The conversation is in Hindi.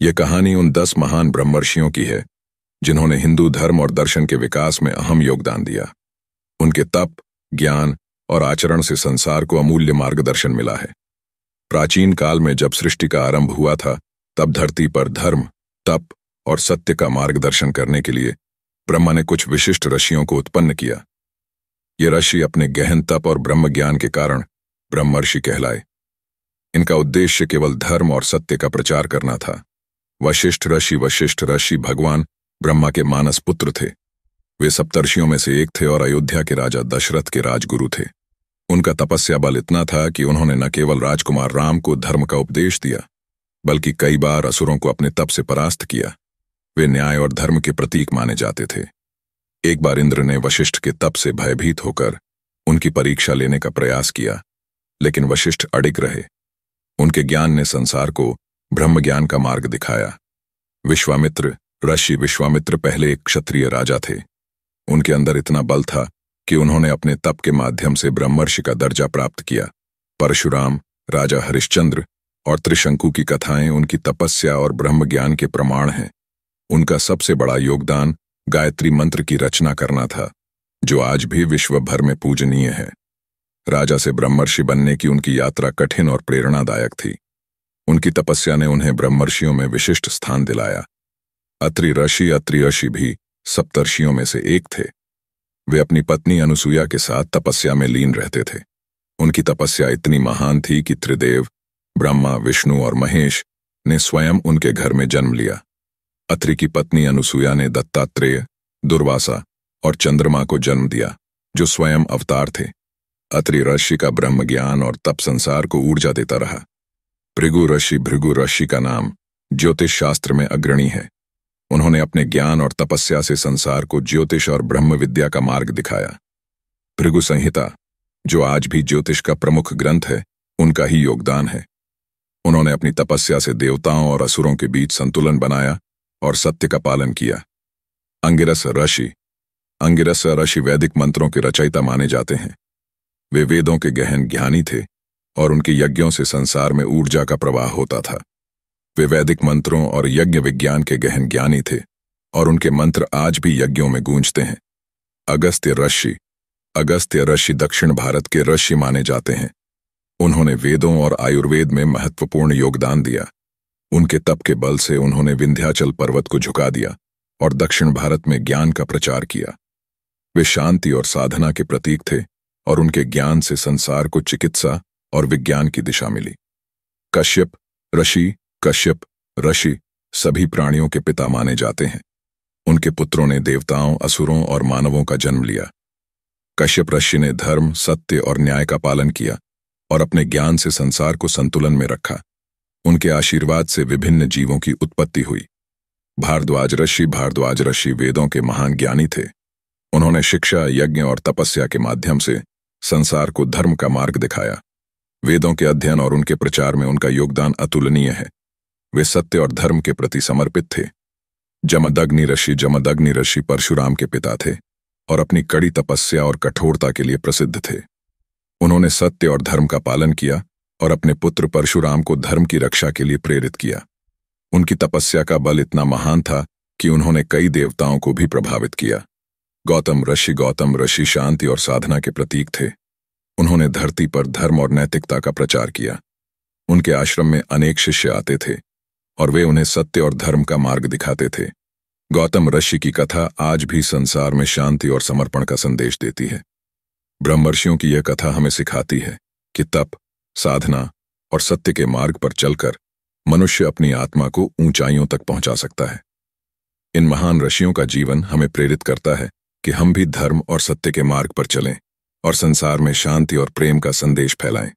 ये कहानी उन 10 महान ब्रह्मर्षियों की है जिन्होंने हिंदू धर्म और दर्शन के विकास में अहम योगदान दिया। उनके तप, ज्ञान और आचरण से संसार को अमूल्य मार्गदर्शन मिला है। प्राचीन काल में जब सृष्टि का आरंभ हुआ था, तब धरती पर धर्म, तप और सत्य का मार्गदर्शन करने के लिए ब्रह्मा ने कुछ विशिष्ट ऋषियों को उत्पन्न किया। ये ऋषि अपने गहन तप और ब्रह्म ज्ञान के कारण ब्रह्मर्षि कहलाए। इनका उद्देश्य केवल धर्म और सत्य का प्रचार करना था। वशिष्ठ ऋषि भगवान ब्रह्मा के मानस पुत्र थे। वे सप्तर्षियों में से एक थे और अयोध्या के राजा दशरथ के राजगुरु थे। उनका तपस्या बल इतना था कि उन्होंने न केवल राजकुमार राम को धर्म का उपदेश दिया, बल्कि कई बार असुरों को अपने तप से परास्त किया। वे न्याय और धर्म के प्रतीक माने जाते थे। एक बार इंद्र ने वशिष्ठ के तप से भयभीत होकर उनकी परीक्षा लेने का प्रयास किया, लेकिन वशिष्ठ अडिग रहे। उनके ज्ञान ने संसार को ब्रह्म ज्ञान का मार्ग दिखाया। ऋषि विश्वामित्र पहले एक क्षत्रिय राजा थे। उनके अंदर इतना बल था कि उन्होंने अपने तप के माध्यम से ब्रह्मर्षि का दर्जा प्राप्त किया। परशुराम, राजा हरिश्चंद्र और त्रिशंकु की कथाएं उनकी तपस्या और ब्रह्म ज्ञान के प्रमाण हैं। उनका सबसे बड़ा योगदान गायत्री मंत्र की रचना करना था, जो आज भी विश्व भर में पूजनीय है। राजा से ब्रह्मर्षि बनने की उनकी यात्रा कठिन और प्रेरणादायक थी। उनकी तपस्या ने उन्हें ब्रह्मर्षियों में विशिष्ट स्थान दिलाया। अत्रि ऋषि भी सप्तर्षियों में से एक थे। वे अपनी पत्नी अनुसुईया के साथ तपस्या में लीन रहते थे। उनकी तपस्या इतनी महान थी कि त्रिदेव ब्रह्मा, विष्णु और महेश ने स्वयं उनके घर में जन्म लिया। अत्रि की पत्नी अनुसुईया ने दत्तात्रेय, दुर्वासा और चंद्रमा को जन्म दिया, जो स्वयं अवतार थे। अत्रि ऋषि का ब्रह्म ज्ञान और तप संसार को ऊर्जा देता रहा। भृगु ऋषि का नाम ज्योतिष शास्त्र में अग्रणी है। उन्होंने अपने ज्ञान और तपस्या से संसार को ज्योतिष और ब्रह्म विद्या का मार्ग दिखाया। भृगु संहिता, जो आज भी ज्योतिष का प्रमुख ग्रंथ है, उनका ही योगदान है। उन्होंने अपनी तपस्या से देवताओं और असुरों के बीच संतुलन बनाया और सत्य का पालन किया। अंगिरस ऋषि वैदिक मंत्रों के रचयिता माने जाते हैं। वे वेदों के गहन ज्ञानी थे और उनके यज्ञों से संसार में ऊर्जा का प्रवाह होता था। वे वैदिक मंत्रों और यज्ञ विज्ञान के गहन ज्ञानी थे और उनके मंत्र आज भी यज्ञों में गूंजते हैं। अगस्त्य ऋषि दक्षिण भारत के ऋषि माने जाते हैं। उन्होंने वेदों और आयुर्वेद में महत्वपूर्ण योगदान दिया। उनके तप के बल से उन्होंने विंध्याचल पर्वत को झुका दिया और दक्षिण भारत में ज्ञान का प्रचार किया। वे शांति और साधना के प्रतीक थे और उनके ज्ञान से संसार को चिकित्सा और विज्ञान की दिशा मिली। कश्यप ऋषि सभी प्राणियों के पिता माने जाते हैं। उनके पुत्रों ने देवताओं, असुरों और मानवों का जन्म लिया। कश्यप ऋषि ने धर्म, सत्य और न्याय का पालन किया और अपने ज्ञान से संसार को संतुलन में रखा। उनके आशीर्वाद से विभिन्न जीवों की उत्पत्ति हुई। भारद्वाज ऋषि वेदों के महान ज्ञानी थे। उन्होंने शिक्षा, यज्ञ और तपस्या के माध्यम से संसार को धर्म का मार्ग दिखाया। वेदों के अध्ययन और उनके प्रचार में उनका योगदान अतुलनीय है। वे सत्य और धर्म के प्रति समर्पित थे। जमदग्नि ऋषि परशुराम के पिता थे और अपनी कड़ी तपस्या और कठोरता के लिए प्रसिद्ध थे। उन्होंने सत्य और धर्म का पालन किया और अपने पुत्र परशुराम को धर्म की रक्षा के लिए प्रेरित किया। उनकी तपस्या का बल इतना महान था कि उन्होंने कई देवताओं को भी प्रभावित किया। गौतम ऋषि शांति और साधना के प्रतीक थे। उन्होंने धरती पर धर्म और नैतिकता का प्रचार किया। उनके आश्रम में अनेक शिष्य आते थे और वे उन्हें सत्य और धर्म का मार्ग दिखाते थे। गौतम ऋषि की कथा आज भी संसार में शांति और समर्पण का संदेश देती है। ब्रह्मर्षियों की यह कथा हमें सिखाती है कि तप, साधना और सत्य के मार्ग पर चलकर मनुष्य अपनी आत्मा को ऊंचाइयों तक पहुंचा सकता है। इन महान ऋषियों का जीवन हमें प्रेरित करता है कि हम भी धर्म और सत्य के मार्ग पर चलें और संसार में शांति और प्रेम का संदेश फैलाएं।